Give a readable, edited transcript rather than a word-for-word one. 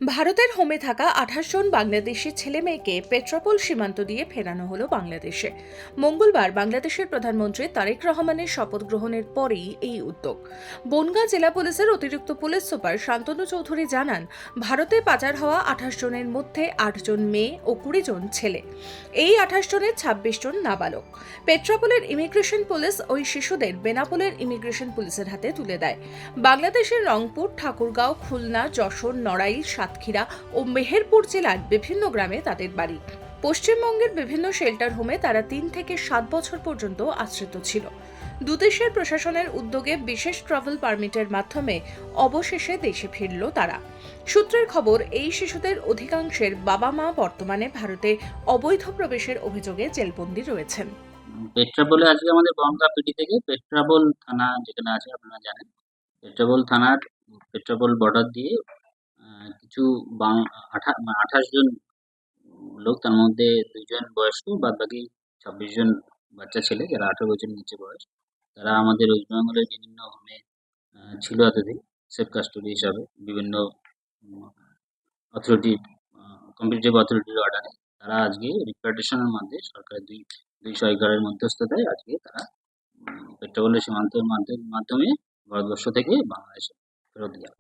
ভারতের হোমে থাকা 28 জন বাংলাদেশি ছেলে মেয়েকে পেট্রাপোল সীমান্ত দিয়ে ফেরানো হলো বাংলাদেশে। মঙ্গলবার বাংলাদেশের প্রধানমন্ত্রী তারেক রহমানের শপথ গ্রহণের পরেই এই উদ্যোগ। বনগাঁ জেলা পুলিশের অতিরিক্ত পুলিশ সুপার শান্তনু চৌধুরী জানান, ভারতে পাচার হওয়া 28 জনের মধ্যে 8 জন মেয়ে ও 20 জন ছেলে। এই 28 জনের 26 জন নাবালক। পেট্রাপোলের ইমিগ্রেশন পুলিশ ওই শিশুদের বেনাপোলের ইমিগ্রেশন পুলিশের হাতে তুলে দেয়। বাংলাদেশের রংপুর, ঠাকুরগাঁও, খুলনা, যশোর, নড়াইল, সাতক্ষীরা ও মেহেরপুর জেলার বিভিন্ন গ্রামে তাদের বাড়ি। পশ্চিমবঙ্গের বিভিন্ন শেল্টার হোমে তারা 3 থেকে 7 বছর পর্যন্ত আশ্রিত ছিল। দুদেশের প্রশাসনের উদ্যোগে বিশেষ ট্রাভেল পারমিটের মাধ্যমে অবশেষে দেশে ফিরল তারা। সূত্রের খবর, এই শিশুদের অধিকাংশের বাবা মা বর্তমানে ভারতে অবৈধ প্রবেশের অভিযোগে জেলবন্দী রয়েছেন। পেট্রাপোলে আজকে আমাদের বনগাঁ পিটি থেকে পেট্রাপোল থানা যেখানে আছে আপনারা জানেন, পেট্রাপোল থানার পেট্রাপোল বর্ডার দিয়ে কিছু 28 জন লোক, তার মধ্যে 2 জন বয়স্ক, বাদ বাকি 26 জন বাচ্চা ছেলে যারা 18 বছরের নিচে বয়স। তারা আমাদের ওয়েস্ট বেঙ্গলের বিভিন্ন হোমে ছিল এতদিন সেফ কাস্টডি হিসাবে, বিভিন্ন অথরিটির কম্পিটিটিভ অথরিটির অর্ডারে। তারা আজকে রিপার্টিশনের মধ্যে সরকারের দুই সরকারের মধ্যস্থতায় আজকে তারা পেট্রাপোলের সীমান্তের মাধ্যমে ভারতবর্ষ থেকে বাংলাদেশে ফেরত যাবে।